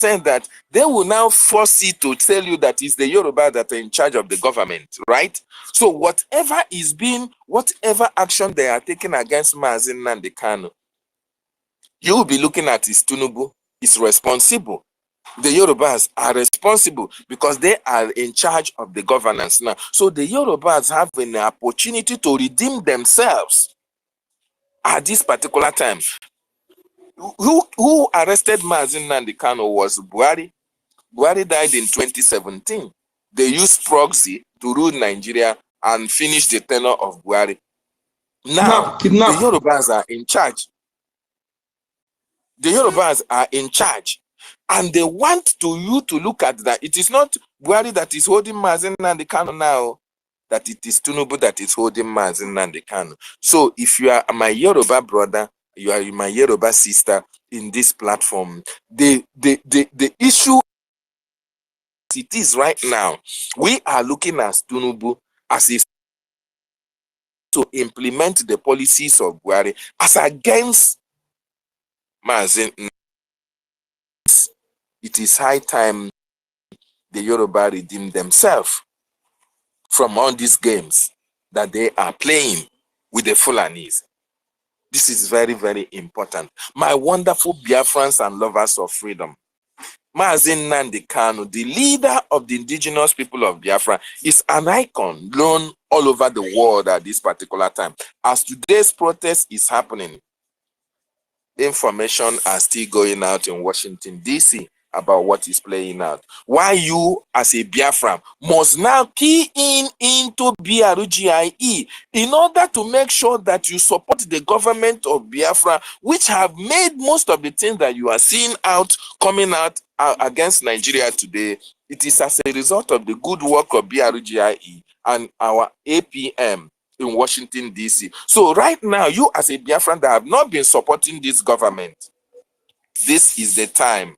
saying that they will now force you to tell you that it's the Yoruba that are in charge of the government, right? So whatever action they are taking against Mazi Nnamdi Kanu, you will be looking at is Tinubu is responsible. The Yorubas are responsible because they are in charge of the governance now. So the Yorubas have an opportunity to redeem themselves at this particular time. Who arrested Mazi Nnamdi Kanu was Buhari. Buhari died in 2017. They used proxy to rule Nigeria and finish the tenure of Buhari. Now, the Yorubas are in charge. The Yorubas are in charge. And they want you to look at that. It is not Buhari that is holding Mazi Nnamdi Kanu now, that it is Tinubu that is holding Mazi Nnamdi Kanu. So if you are my Yoruba brother, you are my Yoruba sister in this platform, the issue it is right now, we are looking at Tinubu as a to implement the policies of Buhari as against Mazi. It is high time the Yoruba redeem themselves from all these games that they are playing with the Fulanis. This is very, very important. My wonderful Biafrans and lovers of freedom, Mazi Nnamdi Kanu, the leader of the indigenous people of Biafra, is an icon known all over the world at this particular time. As today's protest is happening, information are still going out in Washington, D.C. about what is playing out. Why you, as a Biafran, must now key into BRGIE in order to make sure that you support the government of Biafra, which have made most of the things that you are seeing coming out against Nigeria today. It is as a result of the good work of BRGIE and our APM in Washington, D.C. So right now, you as a Biafran that have not been supporting this government, this is the time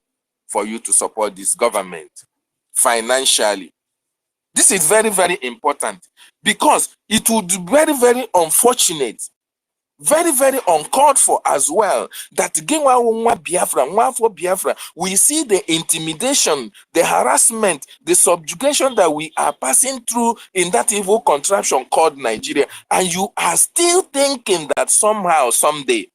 for you to support this government financially. This is very, very important because it would be very, very unfortunate, very, very uncalled for as well, that Biafra, we see the intimidation, the harassment, the subjugation that we are passing through in that evil contraption called Nigeria, and you are still thinking that somehow, someday,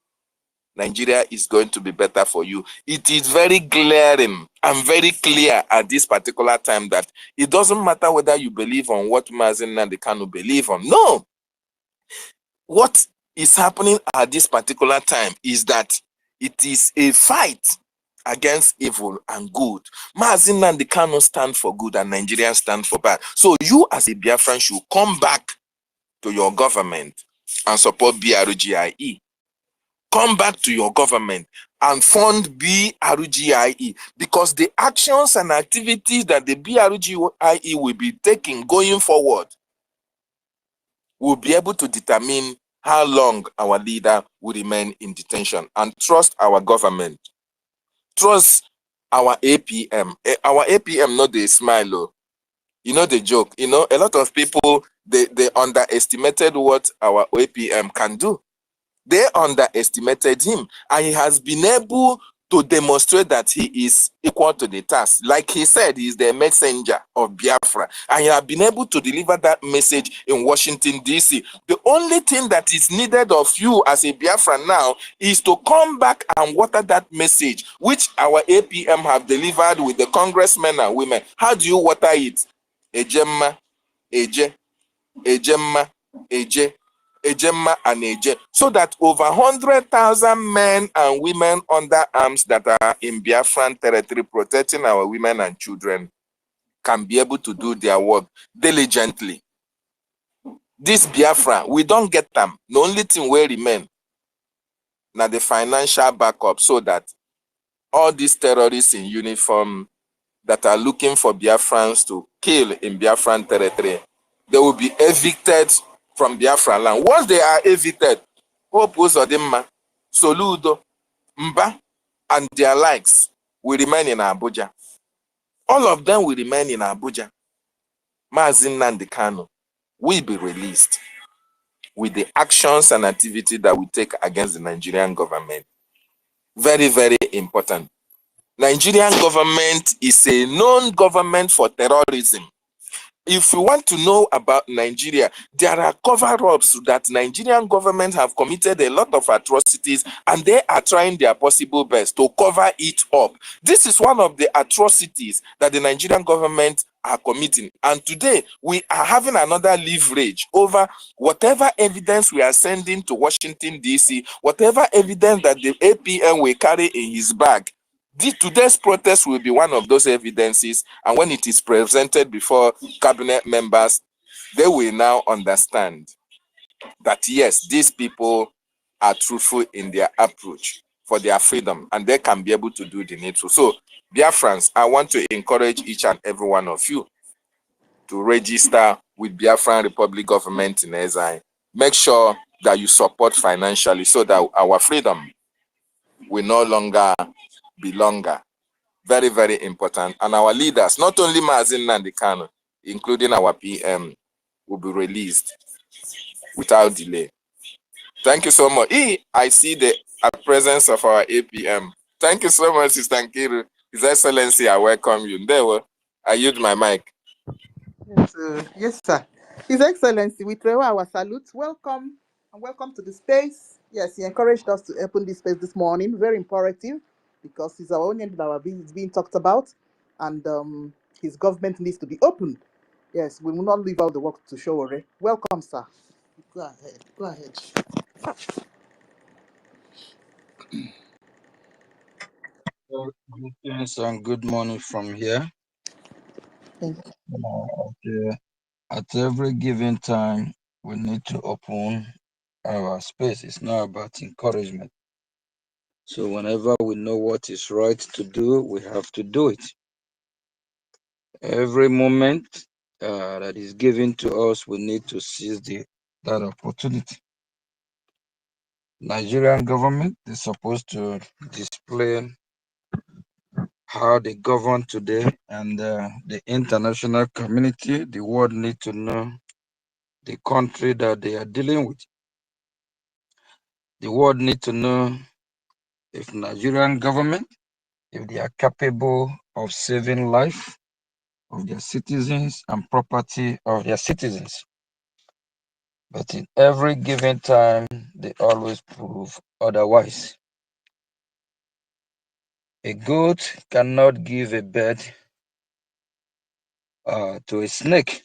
Nigeria is going to be better for you. It is very glaring and very clear at this particular time that it doesn't matter whether you believe on what Mazi Nnamdi Kanu believe on. No. What is happening at this particular time is that it is a fight against evil and good. Mazi Nnamdi Kanu stand for good and Nigerians stand for bad. So you as a Biafran should come back to your government and support BRGIE. Come back to your government and fund BRGIE, because the actions and activities that the BRGIE will be taking going forward will be able to determine how long our leader will remain in detention. And trust our government. Trust our APM. Our APM, not the smile. Oh. You know the joke. You know, a lot of people, they underestimated what our APM can do. They underestimated him, and he has been able to demonstrate that he is equal to the task. Like he said, he is the messenger of Biafra, and he has been able to deliver that message in Washington, D.C. The only thing that is needed of you as a Biafra now is to come back and water that message, which our APM have delivered with the congressmen and women. How do you water it? Ejemma, Eje, Ejemma, Eje, Ejemma and Eje, so that over 100,000 men and women under arms that are in Biafran territory protecting our women and children can be able to do their work diligently. This Biafra, we don't get them. The only thing will remain now the financial backup, so that all these terrorists in uniform that are looking for Biafrans to kill in Biafran territory, they will be evicted from Biafra land. Once they are evicted, Hope Uzodimma, Soludo, Mba, and their likes will remain in Abuja. All of them will remain in Abuja. Mazi Nnamdi Kanu will be released with the actions and activity that we take against the Nigerian government. Very, very important. Nigerian government is a known government for terrorism. If you want to know about Nigeria, there are cover-ups that Nigerian government have committed a lot of atrocities, and they are trying their possible best to cover it up. This is one of the atrocities that the Nigerian government are committing. And today, we are having another leverage over whatever evidence we are sending to Washington, D.C., whatever evidence that the APM will carry in his bag. Today's protest will be one of those evidences, and when it is presented before cabinet members, they will now understand that yes, these people are truthful in their approach for their freedom, and they can be able to do the needful. So, Biafrans, I want to encourage each and every one of you to register with Biafran Republic Government in exile. Make sure that you support financially so that our freedom will no longer be longer. Very, very important. And our leaders, not only Mazin Nandikano, including our PM, will be released without delay. Thank you so much. I see the presence of our APM. Thank you so much, Sister Nkiru. His Excellency, I welcome you. There, I yield my mic. Yes, sir. His Excellency, we throw our salute. Welcome and welcome to the space. Yes, he encouraged us to open this space this morning. Very imperative because it's our own end that our business is being talked about, and his government needs to be opened. Yes, we will not leave all the work to Showore. Welcome, sir. Go ahead. Go ahead. Greetings and good morning from here. Thank you. At every given time, we need to open our space. It's not about encouragement. So whenever we know what is right to do, we have to do it. Every moment that is given to us, we need to seize that opportunity. Nigerian government is supposed to display how they govern today, and the international community, the world, need to know the country that they are dealing with. The world need to know if Nigerian government, if they are capable of saving life of their citizens and property of their citizens. But in every given time, they always prove otherwise. A goat cannot give a bird to a snake.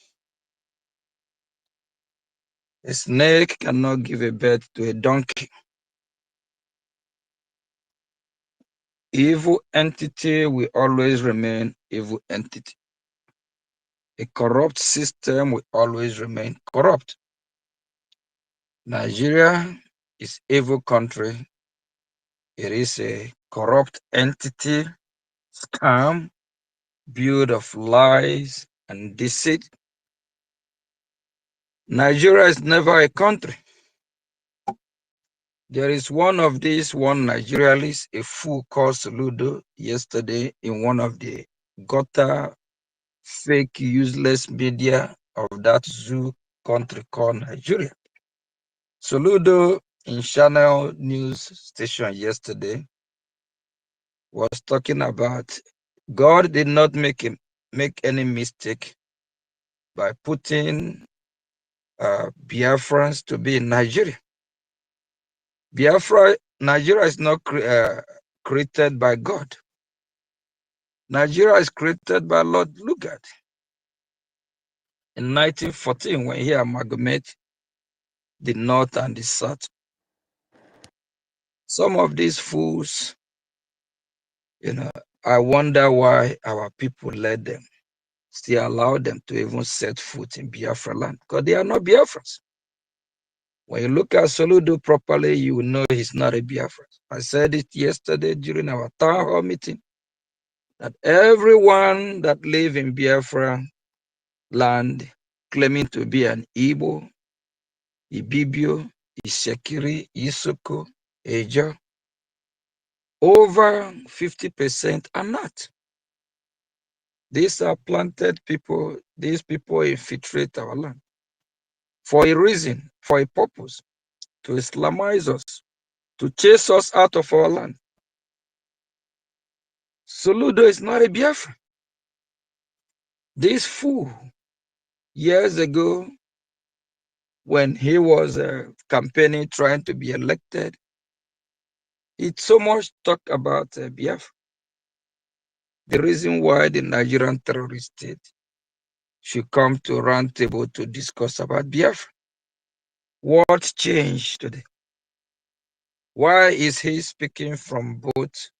A snake cannot give a bird to a donkey. Evil entity will always remain evil entity. A corrupt system will always remain corrupt. Nigeria is evil country. It is a corrupt entity, scam, build of lies and deceit. Nigeria is never a country. There is one Nigerialist, a fool called Soludo, yesterday in one of the gutter, fake, useless media of that zoo country called Nigeria. Soludo in Channel News Station yesterday was talking about God did not make any mistake by putting Biafrans to be in Nigeria. Nigeria is not created by God. Nigeria is created by Lord Lugard in 1914 when he amalgamated the North and the South. Some of these fools, I wonder why our people let them, still allow them to even set foot in Biafra land, because they are not Biafrans. When you look at Soludo properly, you will know he's not a Biafran. I said it yesterday during our town hall meeting, that everyone that live in Biafra land claiming to be an Igbo, Ibibio, Isekiri, Isoko, Eja, over 50% are not. These are planted people. These people infiltrate our land for a reason, for a purpose, to Islamize us, to chase us out of our land. Soludo is not a Biafran. This fool, years ago, when he was campaigning, trying to be elected, he so much talked about Biafra. The reason why the Nigerian terrorist state should come to a round table to discuss about Biafra. What changed today? Why is he speaking from both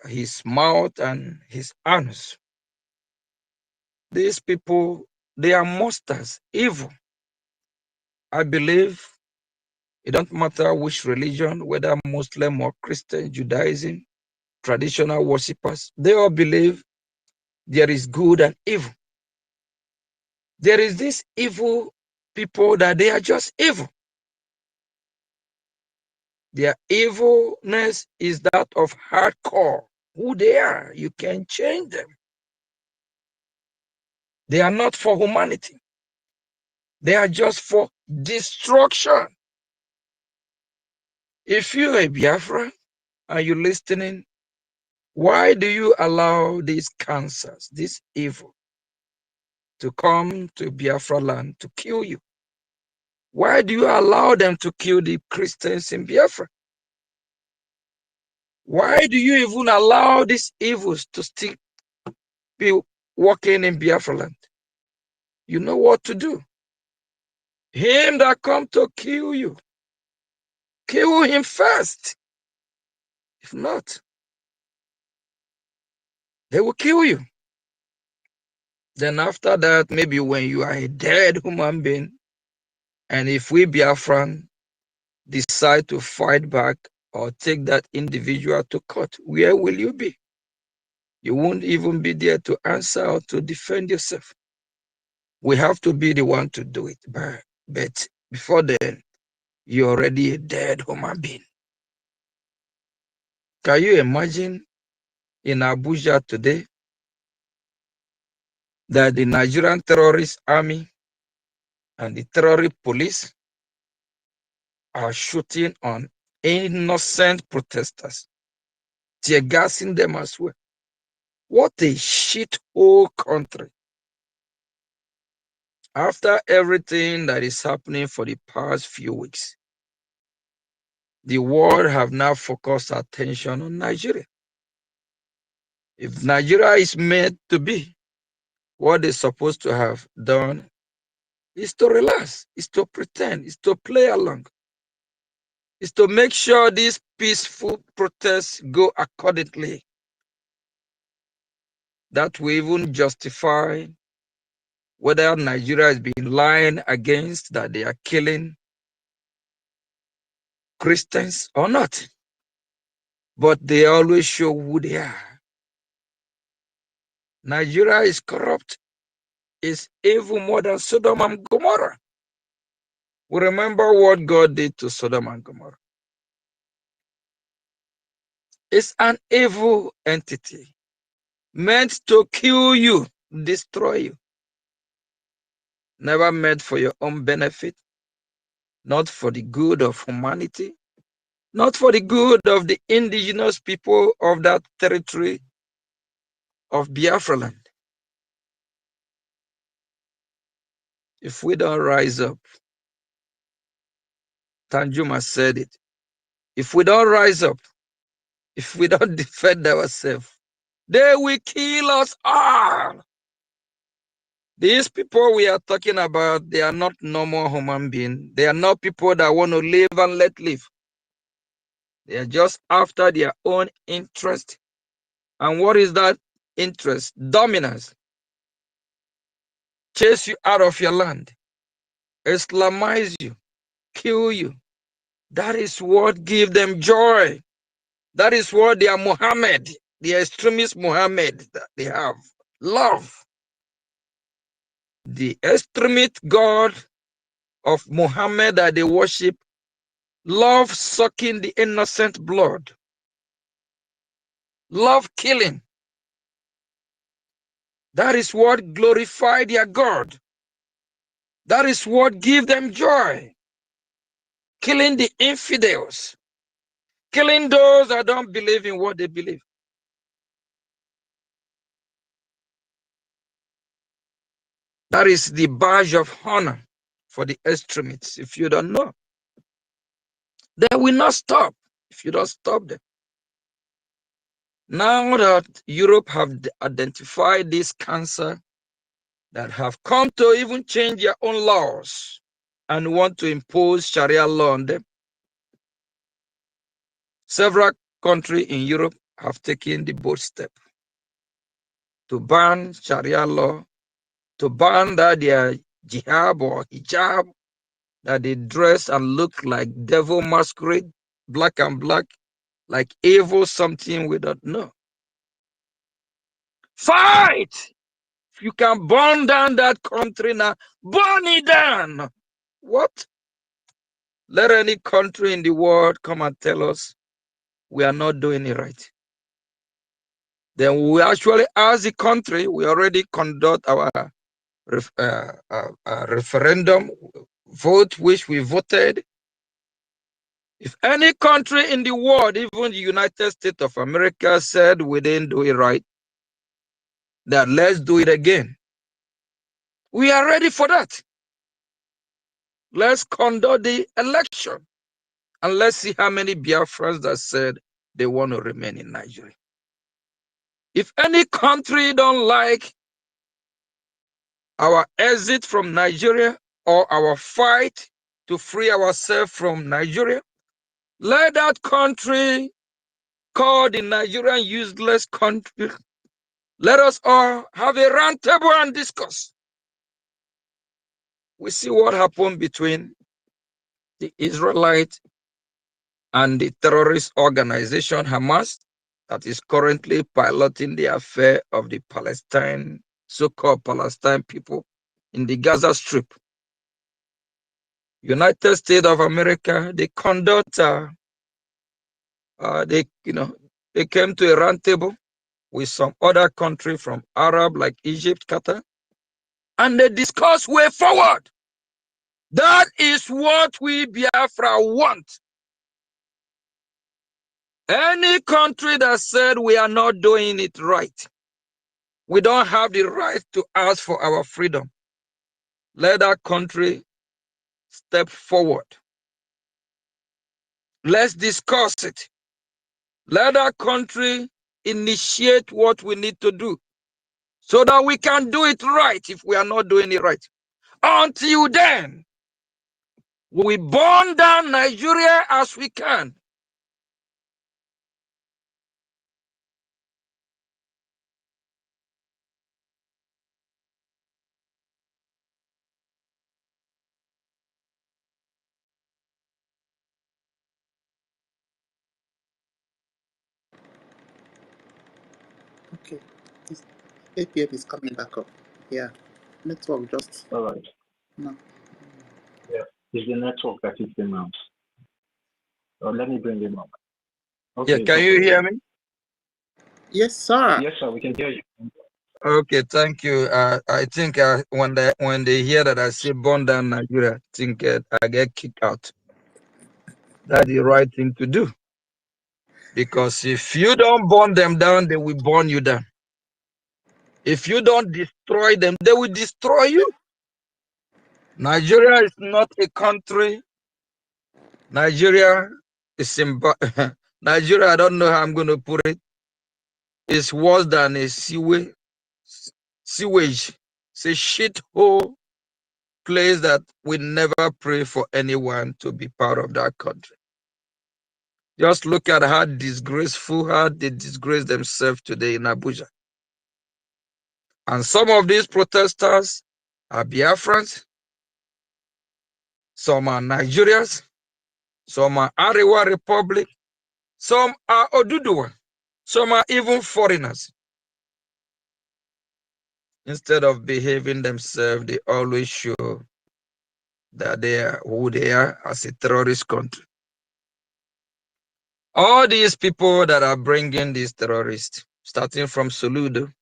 his mouth and his hands? These people, they are monsters, evil. I believe it don't matter which religion, whether Muslim or Christian, Judaism, traditional worshippers, they all believe there is good and evil. There is this evil people that they are just evil. Their evilness is that of hardcore. Who they are, you can change them. They are not for humanity. They are just for destruction. If you're a Biafra and you're listening, why do you allow these cancers, this evil, to come to Biafra land to kill you? Why do you allow them to kill the Christians in Biafra? Why do you even allow these evils to still be walking in Biafra land? You know what to do. Him that come to kill you, kill him first. If not, they will kill you. Then after that, maybe when you are a dead human being, and if we Biafran decide to fight back or take that individual to court, where will you be? You won't even be there to answer or to defend yourself. We have to be the one to do it. But before then, you're already a dead human being. Can you imagine in Abuja today that the Nigerian terrorist army and the terrorist police are shooting on innocent protesters, tear gassing them as well? What a shit hole country. After everything that is happening for the past few weeks, the world have now focused attention on Nigeria. If Nigeria is made to be, what they're supposed to have done is to relax, is to pretend, is to play along, is to make sure these peaceful protests go accordingly. That will even justify whether Nigeria is being lying against that they are killing Christians or not. But they always show who they are. Nigeria is corrupt, is evil more than Sodom and Gomorrah. We remember what God did to Sodom and Gomorrah. It's an evil entity meant to kill you, destroy you. Never meant for your own benefit, not for the good of humanity, not for the good of the indigenous people of that territory of Biafra land. If we don't rise up, Tanjuma said it, if we don't rise up, if we don't defend ourselves, they will kill us all. These people we are talking about, they are not normal human beings. They are not people that want to live and let live. They are just after their own interest. And what is that interest? Dominance. Chase you out of your land. Islamize you. Kill you. That is what gives them joy. That is what their Muhammad, the extremist Muhammad that they have. Love. The extremist God of Muhammad that they worship, love sucking the innocent blood. Love killing. That is what glorified their God. That is what gives them joy. Killing the infidels. killing those that don't believe in what they believe. That is the badge of honor for the extremists. If you don't know, they will not stop if you don't stop them. Now that Europe have identified this cancer, that have come to even change their own laws and want to impose Sharia law on them, several countries in Europe have taken the bold step to ban Sharia law, to ban that their jihad or hijab, that they dress and look like devil masquerade, black and black, like evil something we don't know. Fight! If you can burn down that country now, burn it down. What? Let any country in the world come and tell us we are not doing it right. Then we actually, as a country, we already conduct our referendum vote, which we voted. If any country in the world, even the United States of America, said we didn't do it right, then let's do it again. We are ready for that. Let's conduct the election and let's see how many Biafrans that said they want to remain in Nigeria. If any country don't like our exit from Nigeria or our fight to free ourselves from Nigeria, let that country call the Nigerian useless country. Let us all have a round table and discuss. We see what happened between the Israelites and the terrorist organization Hamas that is currently piloting the affair of the Palestine, so-called Palestine people in the Gaza Strip. United States of America, they conduct, they came to a round table with some other country from Arab like Egypt, Qatar, and they discuss way forward. That is what we Biafra want. Any country that said we are not doing it right, we don't have the right to ask for our freedom. Let that country step forward. Let's discuss it. Let that country initiate what we need to do so that we can do it right if we are not doing it right. Until then, we burn down Nigeria as we can. Okay. This APF is coming back up. Yeah. Network just. All right. No. Yeah. It's the network that is the mouse. So let me bring him up. Okay. Yeah, can you hear me? Yes, sir. Yes, sir. We can hear you. Okay, thank you. I think when they hear that I say burn down Nigeria, I think I get kicked out. That's the right thing to do. Because if you don't burn them down, they will burn you down. If you don't destroy them, they will destroy you. Nigeria is not a country. Nigeria is Nigeria, I don't know how I'm going to put it. It's worse than a sewage. It's a shithole place that we never pray for anyone to be part of that country. Just look at how disgraceful, how they disgrace themselves today in Abuja. And some of these protesters are Biafrans, some are Nigerians, some are Arewa Republic, some are Oduduwa, some are even foreigners. Instead of behaving themselves, they always show that they are who they are as a terrorist country. All these people that are bringing these terrorists, starting from Soludo,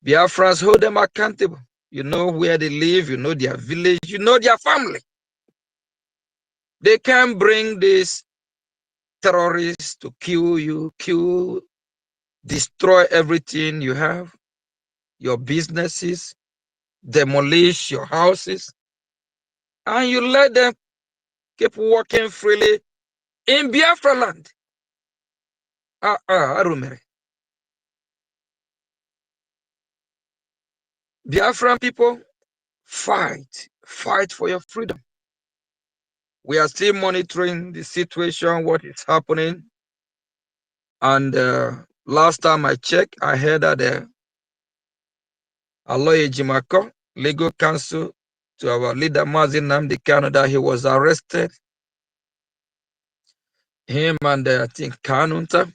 Biafrans hold them accountable. You know where they live, you know their village, you know their family. They can bring this terrorists to kill you, destroy everything you have, your businesses, demolish your houses, and you let them keep walking freely in Biafra land. Arumere. Biafran people, fight for your freedom. We are still monitoring the situation, what is happening. And last time I checked, I heard that Aloye Jimako, legal counsel to our leader Mazin Namdi Canada, he was arrested. Him and I think Kanunta.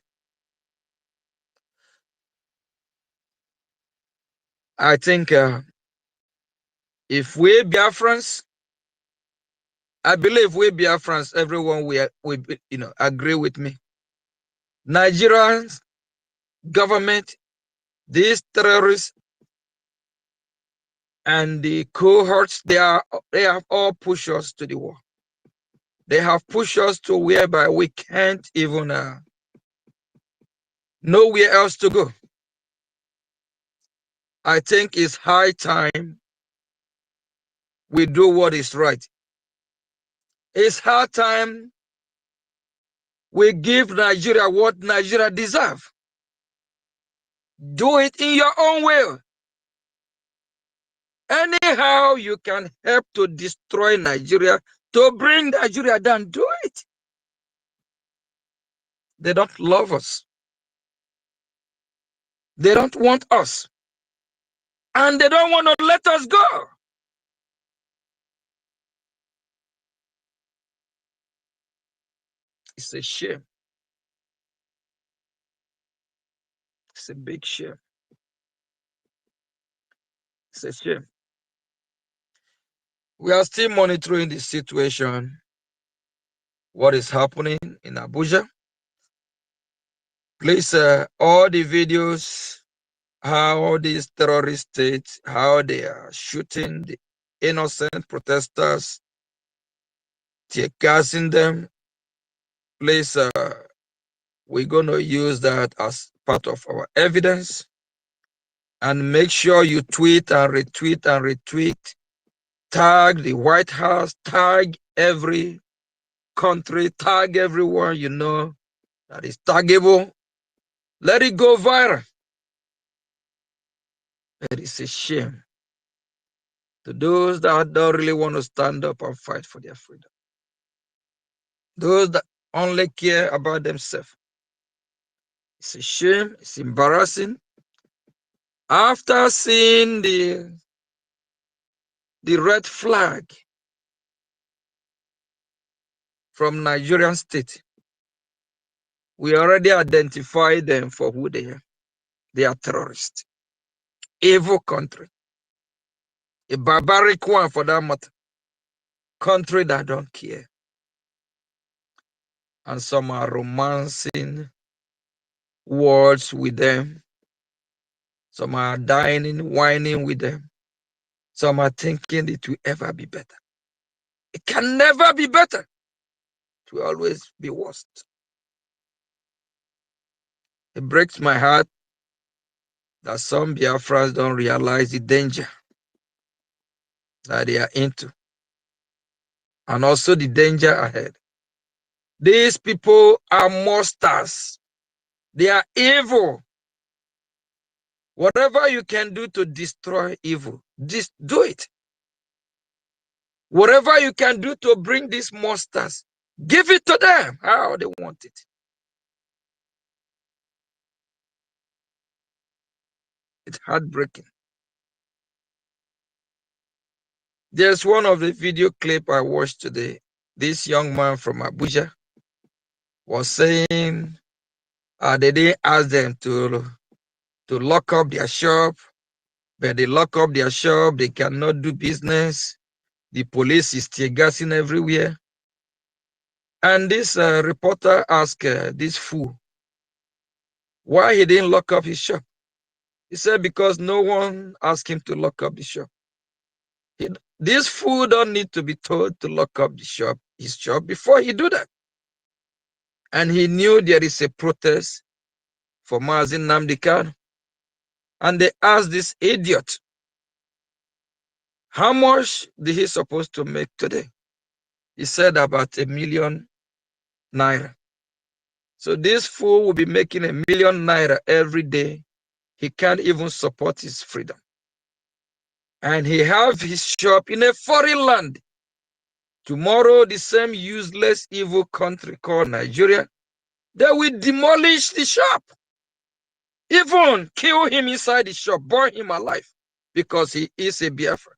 I think if we Biafrans, I believe we Biafrans, everyone will agree with me. Nigerians government, these terrorists and the cohorts, they have all pushed us to the war. They have pushed us to whereby we can't even nowhere else to go. I think it's high time we do what is right. It's high time we give Nigeria what Nigeria deserves. Do it in your own way. Anyhow you can help to destroy Nigeria, to bring Nigeria down, do it. They don't love us. They don't want us. And they don't want to let us go. It's a shame. It's a big shame. It's a shame. We are still monitoring the situation, what is happening in Abuja. Please, all the videos, how these terrorist states, how they are shooting the innocent protesters, tear gassing them. Please, we're going to use that as part of our evidence. And make sure you tweet and retweet. Tag the White House, tag every country, tag everyone you know that is taggable. Let it go viral. It is a shame to those that don't really want to stand up and fight for their freedom. Those that only care about themselves. It's a shame, it's embarrassing. After seeing the red flag from Nigerian state, we already identified them for who they are. They are terrorists. Evil country. A barbaric one for that matter. Country that don't care. And some are romancing words with them. Some are dining, whining with them. Some are thinking it will ever be better. It can never be better. It will always be worse. It breaks my heart that some Biafrans don't realize the danger that they are into. And also the danger ahead. These people are monsters. They are evil. Whatever you can do to destroy evil, just do it. Whatever you can do to bring these monsters, give it to them how they want it. It's heartbreaking. There's one of the video clip I watched today. This young man from Abuja was saying they didn't ask them to lock up their shop, but they lock up their shop, they cannot do business. The police is tear gassing everywhere. And this reporter asked this fool why he didn't lock up his shop. He said because no one asked him to lock up the shop. This fool don't need to be told to lock up his shop before he do that. and he knew there is a protest for Mazi Nnamdi Kanu. And they asked this idiot, how much did he supposed to make today? He said about ₦1 million. So this fool will be making ₦1 million every day. He can't even support his freedom. And he have his shop in a foreign land. Tomorrow, the same useless, evil country called Nigeria, they will demolish the shop. Even kill him inside the shop, burn him alive, because he is a Biafra.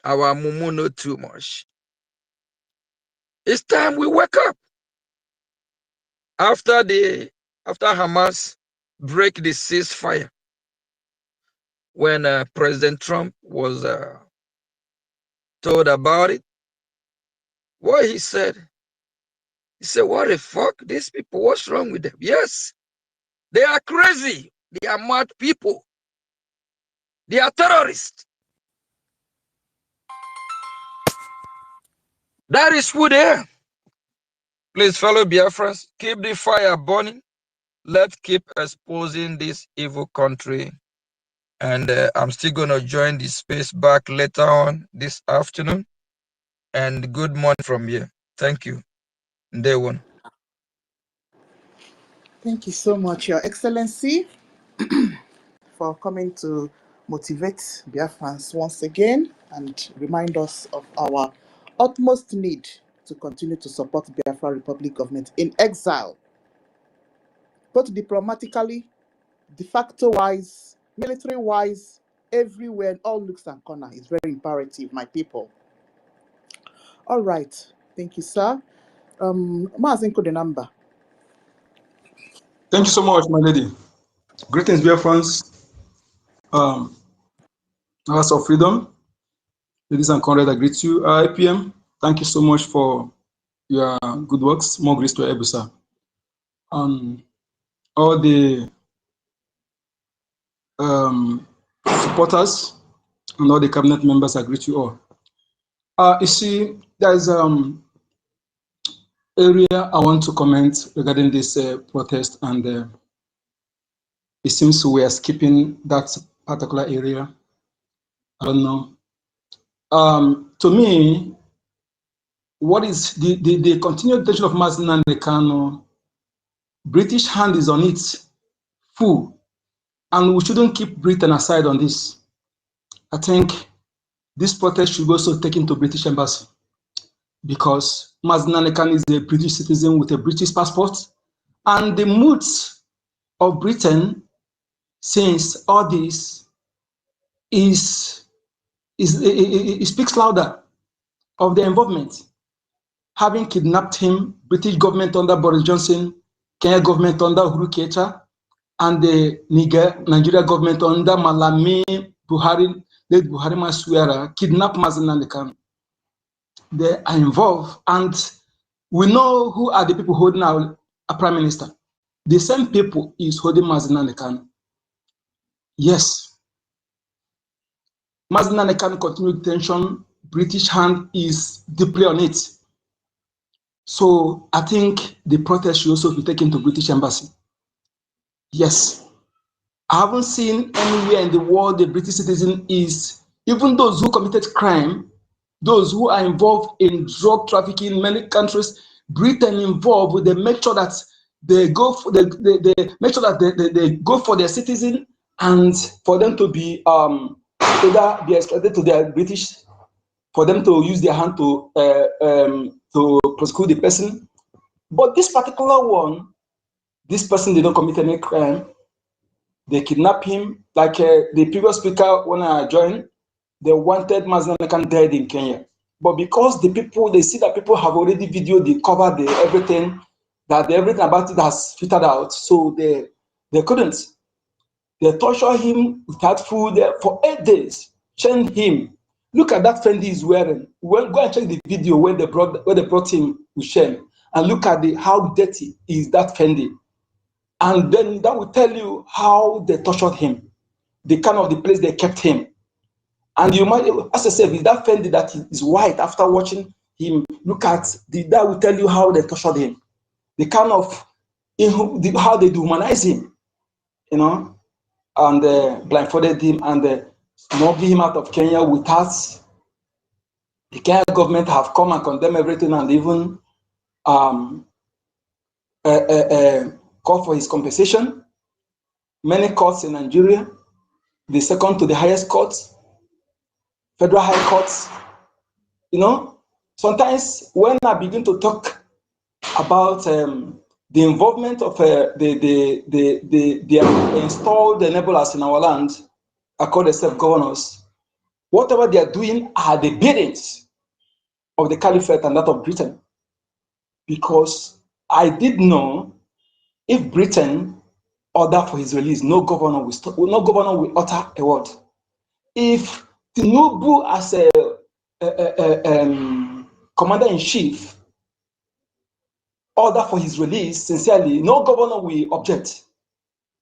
Our mumu know too much. It's time we wake up. After Hamas break the ceasefire, when President Trump was told about it, what he said, what the fuck? These people, what's wrong with them? Yes, they are crazy. They are mad people. They are terrorists. That is who they are. Please, fellow Biafrans, keep the fire burning. Let's keep exposing this evil country. And I'm still going to join the space back later on this afternoon. And good morning from here. Thank you. Day one. Thank you so much, Your Excellency, for coming to motivate Biafrans once again and remind us of our utmost need to continue to support Biafra Republic government in exile, both diplomatically, de facto wise, military wise, everywhere, in all looks and corners. It's very imperative, my people. All right. Thank you, sir. Mazinko the number. Thank you so much, my lady. Greetings, Biafrans. House of Freedom. Ladies and comrades, I greet you. IPM, thank you so much for your good works. More grace to Ebusa. All the supporters and all the cabinet members, I greet you all. You see, there's area I want to comment regarding this protest, and it seems we are skipping that particular area. I don't know. To me, what is the continued detention of Mazi Nnamdi Kanu? British hand is on it full, and we shouldn't keep Britain aside on this. I think this protest should also take into British embassy, because Mazi Nnamdi Kanu is a British citizen with a British passport, and the moods of Britain since all this it speaks louder of the involvement. Having kidnapped him, British government under Boris Johnson, Kenya government under Uhuru Kenyatta, and the Nigeria government under Malami Buhari, late Buhari Masuera, kidnapped Mazi Nnamdi Kanu. They are involved, and we know who are the people holding our prime minister. The same people is holding Mazi Nnamdi Kanu. Yes. Mazi Nnamdi Kanu continued detention. British hand is deeply on it. So I think the protest should also be taken to British embassy. Yes. I haven't seen anywhere in the world the British citizen is, even those who committed crime, those who are involved in drug trafficking in many countries, Britain involved, they make sure that they go for they make sure that they go for their citizen, and for them to be either be extradited to their British, for them to use their hand to prosecute the person. But this particular one, this person did not commit any crime. They kidnapped him. Like the previous speaker, when I joined, they wanted Mazi Nnamdi Kanu dead in Kenya. But because the people, they see that people have already videoed, they covered everything, that everything about it has filtered out, so they couldn't. They tortured him without food for 8 days, chained him. Look at that Fendi he's wearing. Well, go and check the video when they brought him with shame, and look at how dirty is that Fendi. And then that will tell you how they tortured him, the kind of the place they kept him. And you might ask yourself, is that Fendi that is white after watching him. Look at that will tell you how they tortured him, the kind of how they dehumanize him, you know, and blindfolded him and smuggled him out of Kenya without the Kenya government have come and condemned everything and even called for his compensation. Many courts in Nigeria, the second to the highest courts, federal high courts, you know, sometimes when I begin to talk about the involvement of the installed enablers in our land, I call themselves governors, whatever they are doing are the biddings of the caliphate and that of Britain. Because I did know if Britain order for his release, no governor will utter a word. If Tinubu as a commander-in-chief order for his release, sincerely, no governor will object.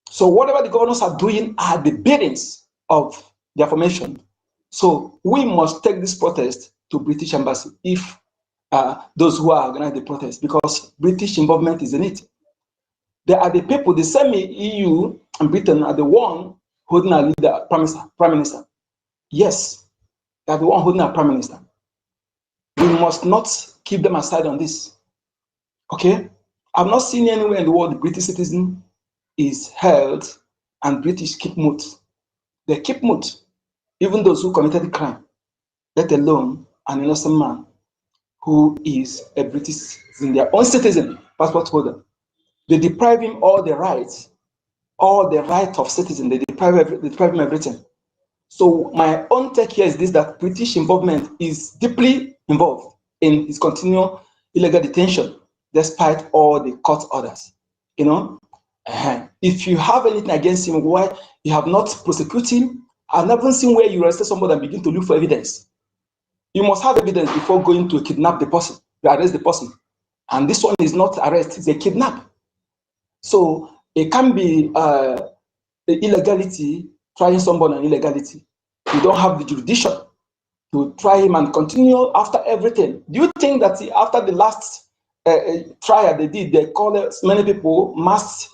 So whatever the governors are doing are the biddings of their formation. So we must take this protest to British Embassy if those who are organizing the protest, because British involvement is in it. They are the people, the same EU and Britain are the one holding our leader, Prime Minister. Yes, they are the one holding our Prime Minister. We must not keep them aside on this. Okay? I've not seen anywhere in the world the British citizen is held and British keep mute. They keep mute, even those who committed the crime, let alone an innocent man who is a British citizen, their own citizen, passport holder. They deprive him all the rights, all the right of citizen. They deprive him everything. So my own take here is this, that British involvement is deeply involved in his continual illegal detention, despite all the court orders. You know, if you have anything against him, why you have not prosecuted him? I've never seen where you arrest somebody and begin to look for evidence. You must have evidence before going to kidnap the person, to arrest the person. And this one is not arrest, it's a kidnap. So it can be the illegality, trying somebody on illegality. You don't have the jurisdiction to try him and continue after everything. Do you think that after the last trial they did, they called many people masked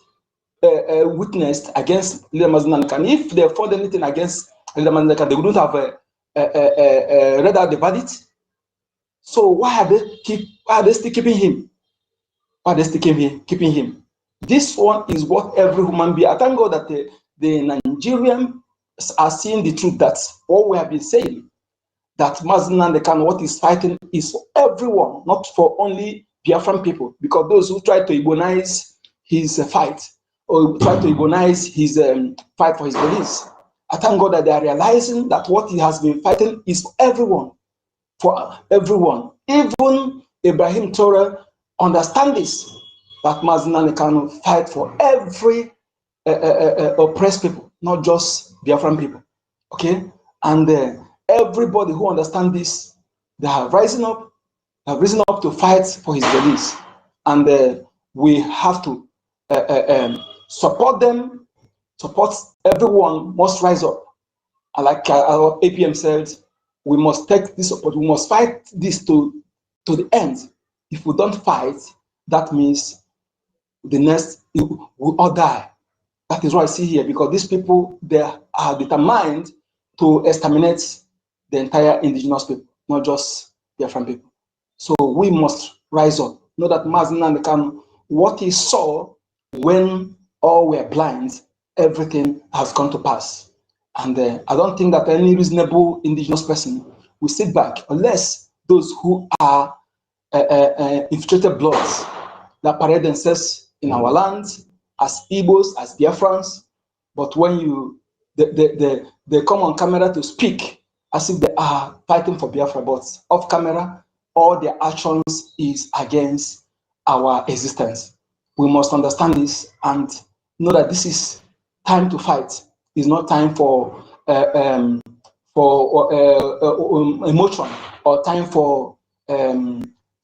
witnessed against Leader Mazinani? And if they found anything against Leader Mazinani, they wouldn't have read out the verdict. So why are they still keeping him? Why are they still keeping him? This one is what every human being. I thank God that the Nigerians are seeing the truth. That's all we have been saying. That Mazinani Kanu, what he's fighting is for everyone, not for only Biafran people. Because those who try to Igbonize his fight, or try to Igbonize his fight for his release, I thank God that they are realizing that what he has been fighting is for everyone. For everyone. Even Ibrahim Traore understand this, that Mazinani Kanu fight for every oppressed people, not just Biafran people. Okay? And everybody who understands this, they have risen up to fight for his release. And we have to support them, support everyone must rise up. And like our APM said, we must take this support, we must fight this to the end. If we don't fight, that means the next we all die. That is what I see here, because these people, they are determined to exterminate the entire indigenous people, not just Biafran people. So we must rise up. Know that Mazinani Kanu, what he saw when all were blind, everything has come to pass. And I don't think that any reasonable indigenous person will sit back, unless those who are infiltrated bloods that parade themselves in our land as Igbos, as Biafrans. But when they come on camera to speak as if they are fighting for Biafra, but off camera, all their actions is against our existence. We must understand this and know that this is time to fight. It's not time for emotion, or time for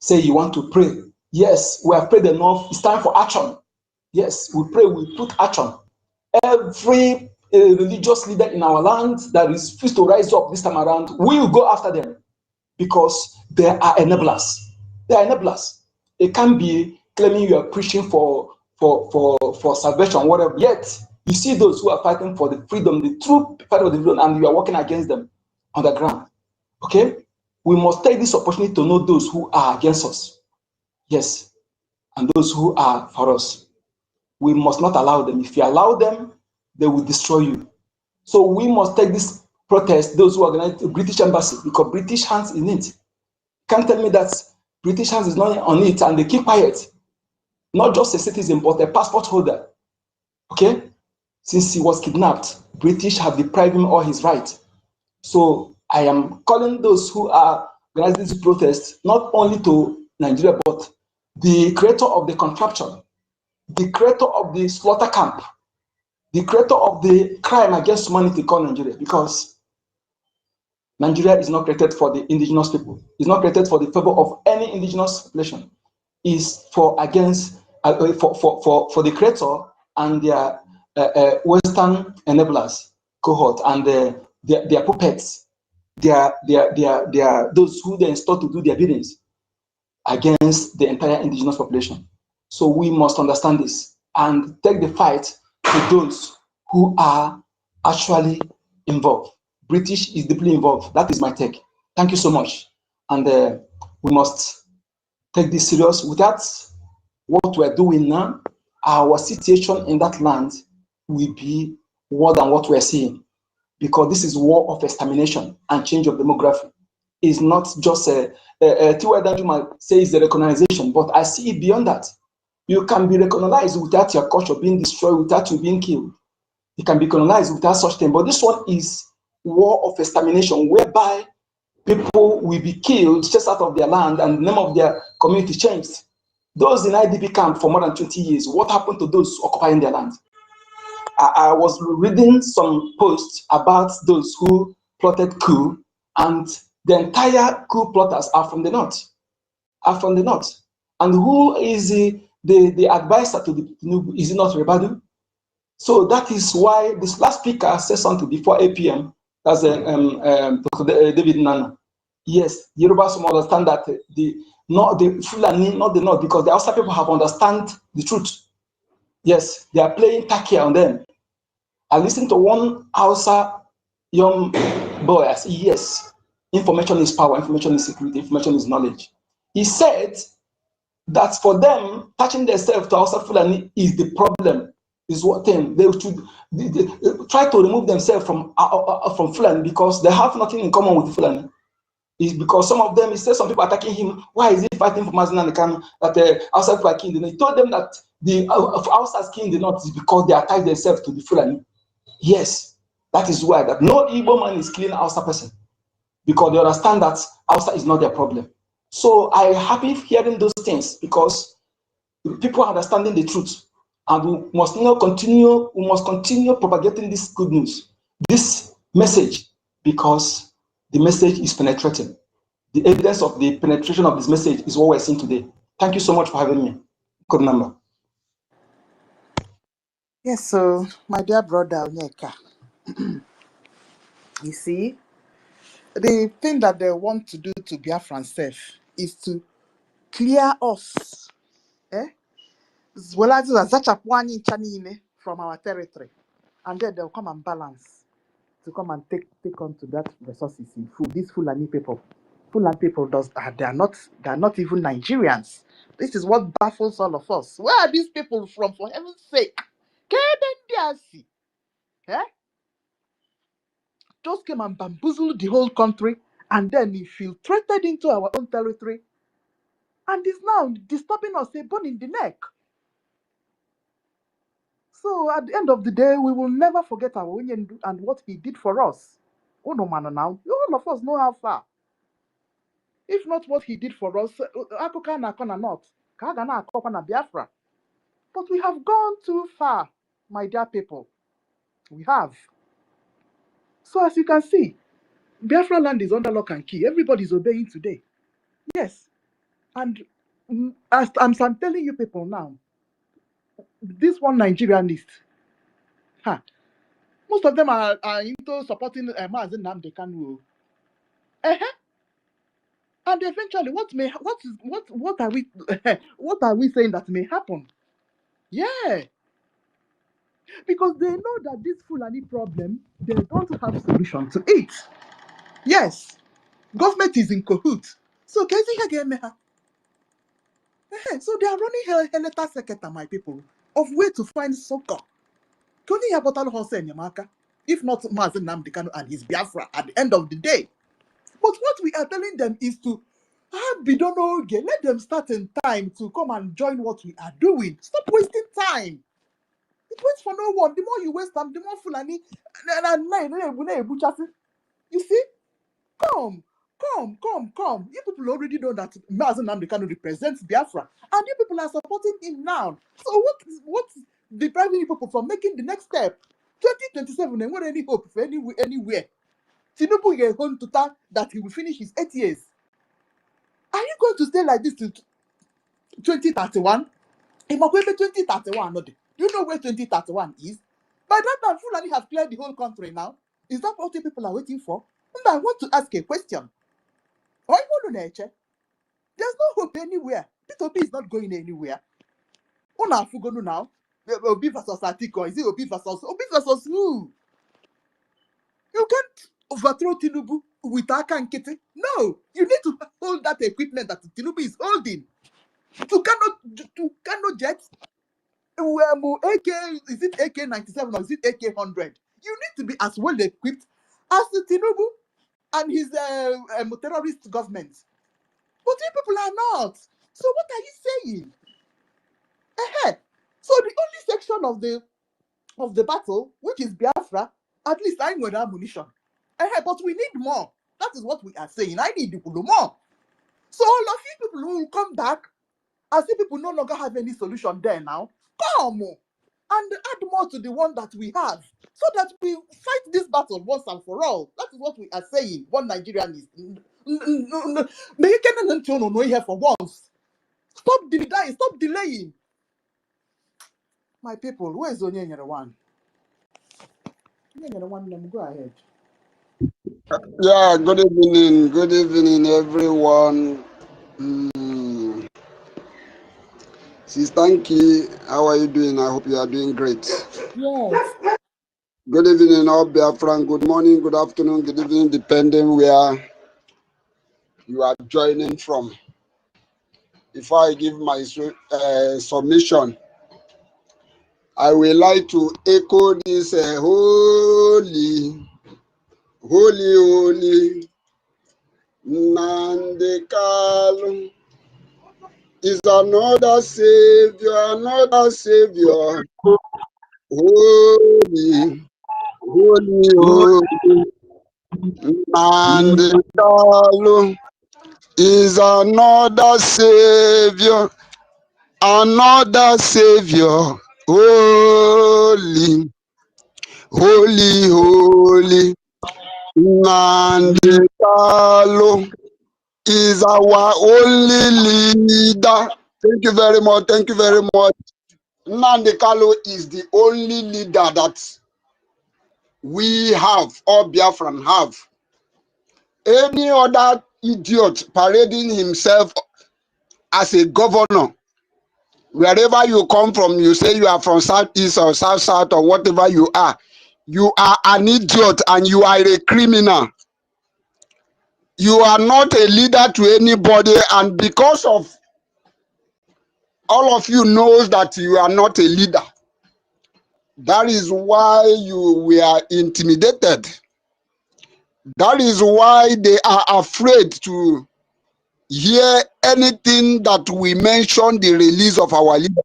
say you want to pray. Yes, we have prayed enough. It's time for action. Yes, we pray, we put action. Every religious leader in our land that is refused to rise up this time around, we will go after them. because they are enablers. They are enablers. It can't be claiming you are preaching for salvation, whatever. Yet you see those who are fighting for the freedom, the true fight of the freedom, and you are working against them on the ground. Okay? We must take this opportunity to know those who are against us. Yes. And those who are for us. We must not allow them. If you allow them, they will destroy you. So we must take this protest, those who organize the British embassy, because British hands in it. Can't tell me that British hands is not on it and they keep quiet. Not just a citizen, but a passport holder. Okay? Since he was kidnapped, British have deprived him all his rights. So I am calling those who are organizing this protest, not only to Nigeria, but the creator of the contraption, the creator of the slaughter camp, the creator of the crime against humanity called Nigeria, because Nigeria is not created for the indigenous people. It's not created for the favor of any indigenous population. It's for against for the creator and their Western enablers cohort and their puppets, their those who they install to do their biddings against the entire indigenous population. So we must understand this and take the fight to those who are actually involved. British is deeply involved. That is my take. Thank you so much. And we must take this serious. Without what we're doing now, our situation in that land will be more than what we're seeing, because this is war of extermination and change of demography. It's not just T.Y. Danjuma says the recognition, but I see it beyond that. You can be recognized without your culture being destroyed, without you being killed. You can be colonized without such thing. But this one is war of extermination, whereby people will be killed just out of their land and the name of their community changed. Those in IDP camp for more than 20 years, what happened to those occupying their land? I was reading some posts about those who plotted coup, and the entire coup plotters are from the north. And who is the advisor to the Tinubu? Is it not Rebadu? So that is why this last speaker said something before 8 p.m. That's Dr. David Nana. Yes, the Yorubas will understand that not the Fulani, not the North, because the Hausa people have understand the truth. Yes, they are playing tacky on them. I listened to one Hausa young boy. I said, yes, information is power, information is security, information is knowledge. He said that for them, touching themselves to Hausa Fulani is the problem. Is what thing they should they try to remove themselves from Fulani, because they have nothing in common with Fulani. Is because some of them, he says some people attacking him. Why is he fighting for Mazin and Khan that outside for king? He told them that the outside king the north is because they attach themselves to the Fulani. Yes, that is why that no Igbo man is killing outside person, because they understand that outside is not their problem. So I'm happy hearing those things, because people are understanding the truth. And we must now continue, we must continue propagating this good news, this message, because the message is penetrating. The evidence of the penetration of this message is what we're seeing today. Thank you so much for having me. Good number. Yes, so my dear brother Onyeka, you see, the thing that they want to do to Biafran self is to clear us, well as from our territory, and then they'll come and balance to come and take on to that resources in food. These Fulani people they are not even Nigerians. This is what baffles all of us. Where are these people from, for heaven's sake? Eh? Just came and bamboozled the whole country and then infiltrated into our own territory and is now disturbing us a bone in the neck. So at the end of the day, we will never forget our Onyendu and what he did for us. Oh no, man, now all of us know how far. If not what he did for us, Akuka na Kona not, Kaga na Akopa na Biafra. But we have gone too far, my dear people. We have. So as you can see, Biafra land is under lock and key. Everybody is obeying today. Yes. And as I'm telling you people now, this one Nigerianist, most of them are into supporting Mazen Nnamdi Kanu. And eventually, what are we what are we saying that may happen? Yeah, because they know that this Fulani problem, they don't have solution to it. Yes, government is in cahoots. So so they are running helter seketa, my people, of where to find succor. If not Mazen Namdekano and his Biafra at the end of the day. But what we are telling them is to let them start in time to come and join what we are doing. Stop wasting time. It waits for no one. The more you waste time, the more Fulani. You see? Come. You people already know that Mazen Namdekano represents Biafra. And you people are supporting him now. So what's depriving you people from making the next step? 2027, and what any hope for anywhere? Tinubu is going to tell that he will finish his 8 years. Are you going to stay like this to 2031? In 2031, do you know where 2031 is? By that time, Fulani have cleared the whole country now. Is that what you people are waiting for? And I want to ask a question. There's no hope anywhere. P2P is not going anywhere. Una Fugonu now. Obi versus Atiko. Is it Obi versus who? You can't overthrow Tinubu with Aka and Kete. No, you need to hold that equipment that Tinubu is holding. To cannot jet. AK, is it AK-97 or is it AK-100? You need to be as well equipped as the Tinubu and his terrorist government. But you people are not. So what are you saying? So the only section of the battle, which is Biafra, at least I know that ammunition. But we need more. That is what we are saying. I need more. So all of you people who will come back, as if people no longer have any solution there now, come and add more to the one that we have, so that we fight this battle once and for all. That is what we are saying. One Nigerian is here for once. Stop delaying. My people, where is Onyenyere one? Onyenyere one, go ahead. Yeah, good evening, everyone. Sister Tanki, how are you doing? I hope you are doing great. Yes. Good evening, all Biafran. Good morning, good afternoon, good evening, depending where you are joining from. Before I give my submission, I would like to echo this holy Nandekal is another savior, holy, Nandekal is another savior, holy, Nandekal is our only leader. Thank you very much. Nnamdi Kanu is the only leader that we have, or Biafran have. Any other idiot parading himself as a governor, wherever you come from, you say you are from Southeast or South or whatever you are an idiot and you are a criminal. You are not a leader to anybody, and because of all of you knows that you are not a leader. That is why you were intimidated. That is why they are afraid to hear anything that we mention the release of our leader.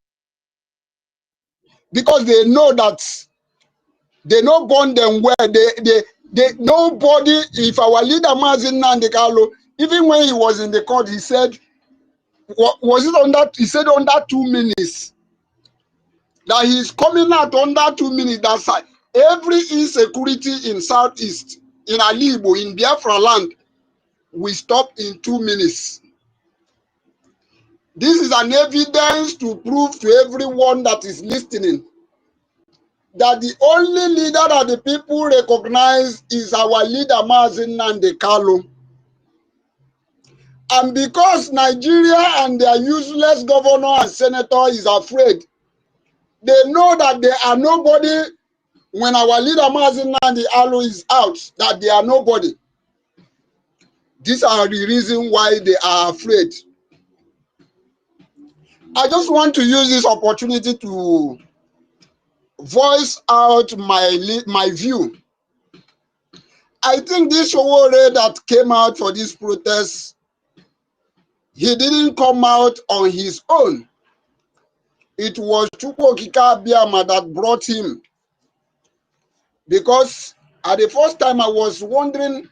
Because they know that they not born them where they nobody, if our leader Mazin Nandekalo, even when he was in the court, he said, was it on that? He said under 2 minutes. That he's coming out under 2 minutes. That's every insecurity in Southeast, in Alibo, in Biafra land, we stop in 2 minutes. This is an evidence to prove to everyone that is listening that the only leader that the people recognize is our leader Mazin Nandekalo. And because Nigeria and their useless governor and senator is afraid, they know that they are nobody. When our leader Mazi Nnamdi Alu is out, that they are nobody. These are the reasons why they are afraid. I just want to use this opportunity to voice out my view. I think this Showore that came out for this protest, he didn't come out on his own. It was Chukwu Okike Abiama that brought him. Because at the first time I was wondering,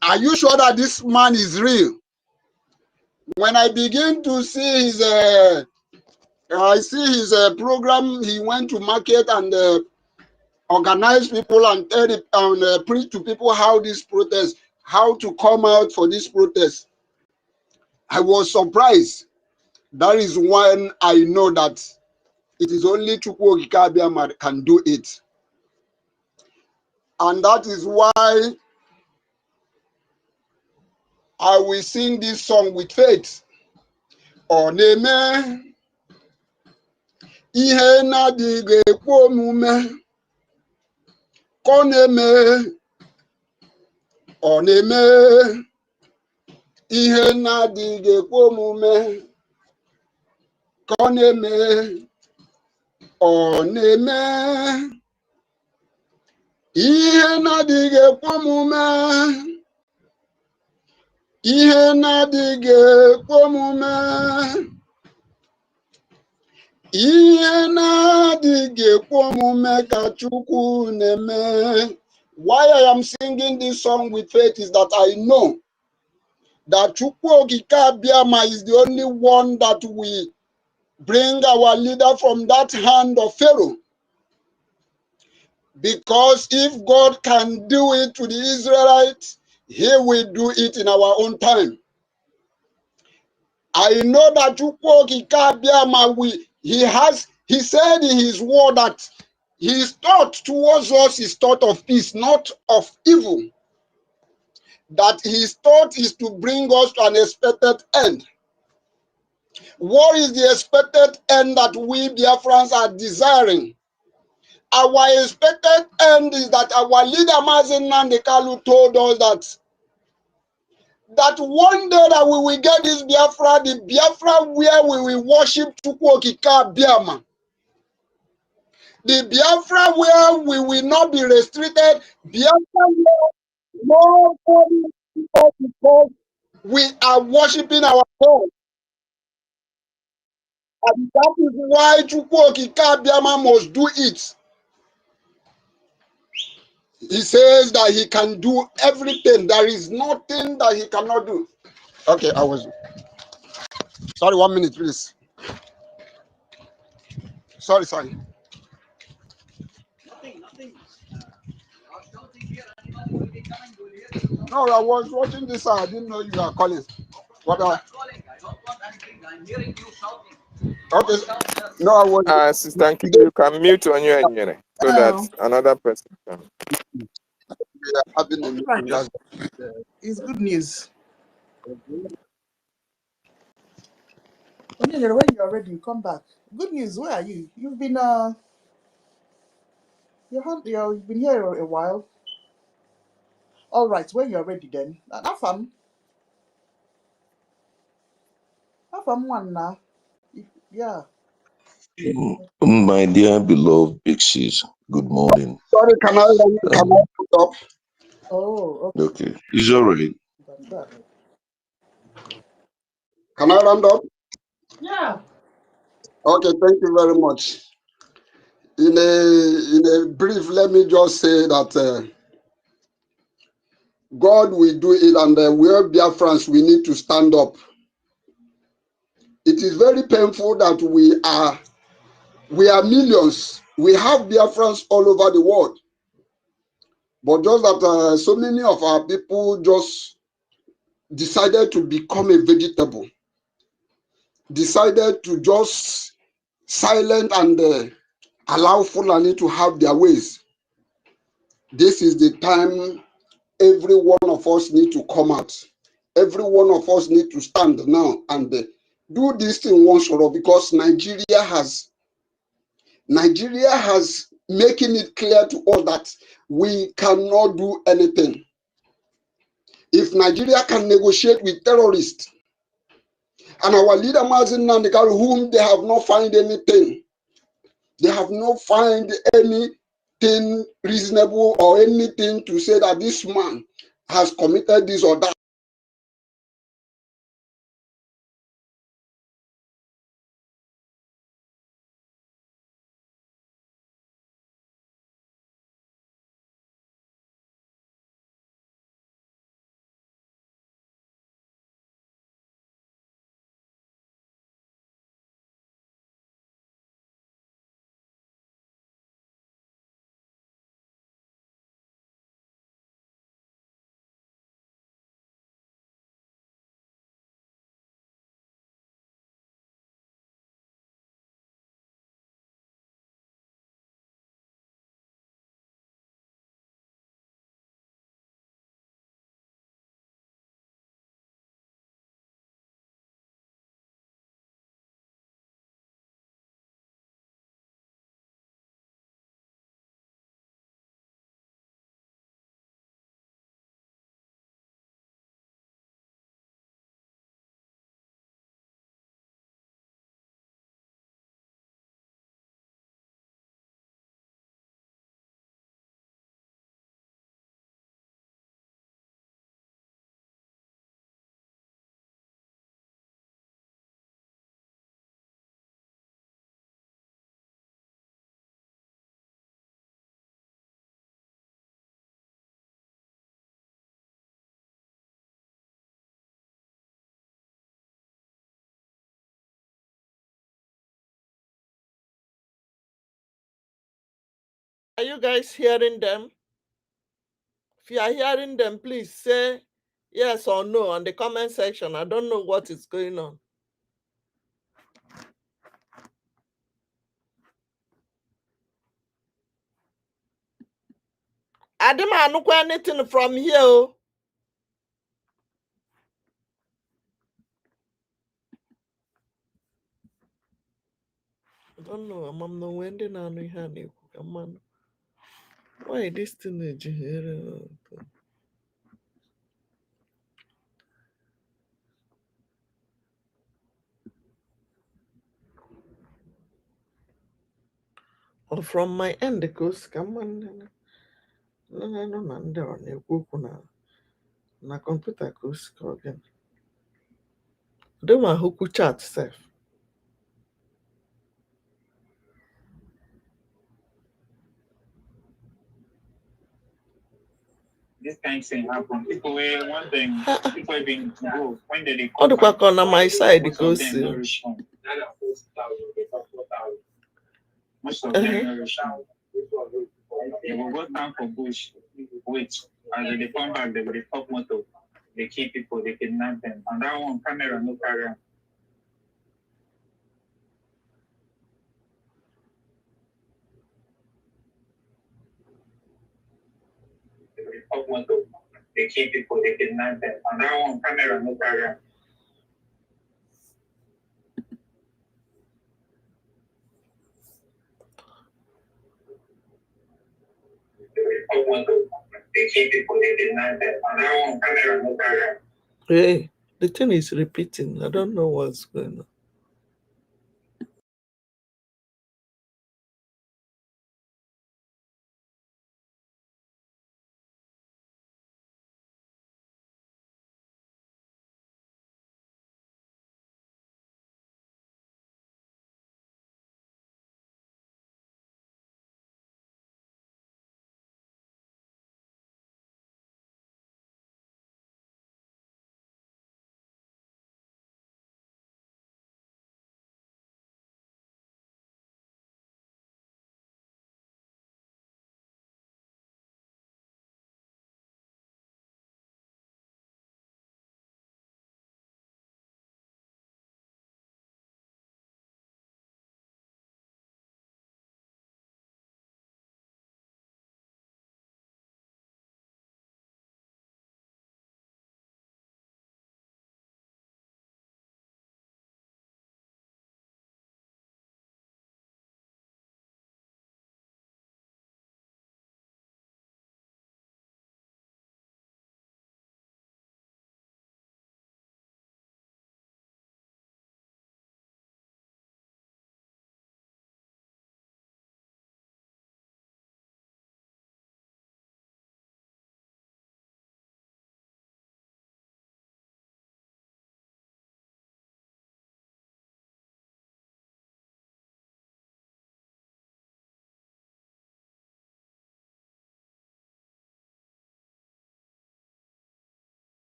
are you sure that this man is real? When I begin to see his, program, he went to market and organize people and preach to people how this protest, how to come out for this protest. I was surprised. That is when I know that it is only Chukwu Okike Abiama can do it. And that is why I will sing this song with faith. Oneme ihe na-adịghị ekwe omume ka ọ na-eme. Oneme ihe na-adịghị ekwe omume ka ọ na-eme. Oneme ihe na-adịghị ekwe omume. Ihe na-adịghị ekwe omume. Ihe na-adịghị ekwe omume ka Chukwu na-eme. Why I am singing this song with faith is that I know that Chukwu Okike Abiama is the only one that will bring our leader from that hand of Pharaoh. Because if God can do it to the Israelites, he will do it in our own time. I know that Chukwu Okike Abiama he said in his word that his thought towards us is thought of peace, not of evil. That his thought is to bring us to an expected end. What is the expected end that we Biafrans are desiring? Our expected end is that our leader Mazi Nnamdi Kalu told us that one day that we will get this Biafra, the Biafra where we will worship Chukwu Okike Abiama. The Biafra where we will not be restricted. Biafra where nobody, because we are worshiping our God. And that is why Chukwu Okike Abiama must do it. He says that he can do everything. There is nothing that he cannot do. Okay, sorry, 1 minute, please. Sorry. Nothing. No, I was watching this. I didn't know you were calling. What are calling? I don't want anything. I'm hearing you shouting. Okay. No, I was. Sister, you can mute on your end so that another person can. We are having a meeting. It's good news. When you're ready, come back. Good news. Where are you? You've been you've been here a while. All right. When you're ready, then. Afam one now. Yeah. My dear beloved Big Sis, good morning. Sorry, can I put up? Oh, okay. Is all right. Can I round up? Yeah. Okay, thank you very much. In a brief, let me just say that God will do it, and we are Biafrans, we need to stand up. It is very painful that we are millions. We have Biafrans all over the world. But just that so many of our people just decided to become a vegetable. Decided to just silent and allow Fulani to have their ways. This is the time every one of us need to come out every one of us need to stand now and do this thing once for all, because Nigeria has making it clear to us that we cannot do anything. If Nigeria can negotiate with terrorists, and our leader Mazin Nandekal, whom they have not found anything, they have not found anything reasonable or anything to say that this man has committed this or that. Are you guys hearing them? If you are hearing them, please say yes or no on the comment section. I don't know what is going on. I didn't know anything from here. I don't know. I'm not wending on here. Why this thing is here? Or from my end, because come on. No, na computer goes again. Don't want who could chat self. This kind of thing happen. People were one thing, people have been go when they All come the back. on my side because Most of them don't respond. They will go down for bush, wait. And they come back, they will top motor. They keep people, they kidnap them. And that one camera no carry. They will top motor. They keep people, they kidnap them. And that one camera no carry. They keep people, they kidnap them. And that one camera no carry. hey, the thing is repeating. I don't know what's going on.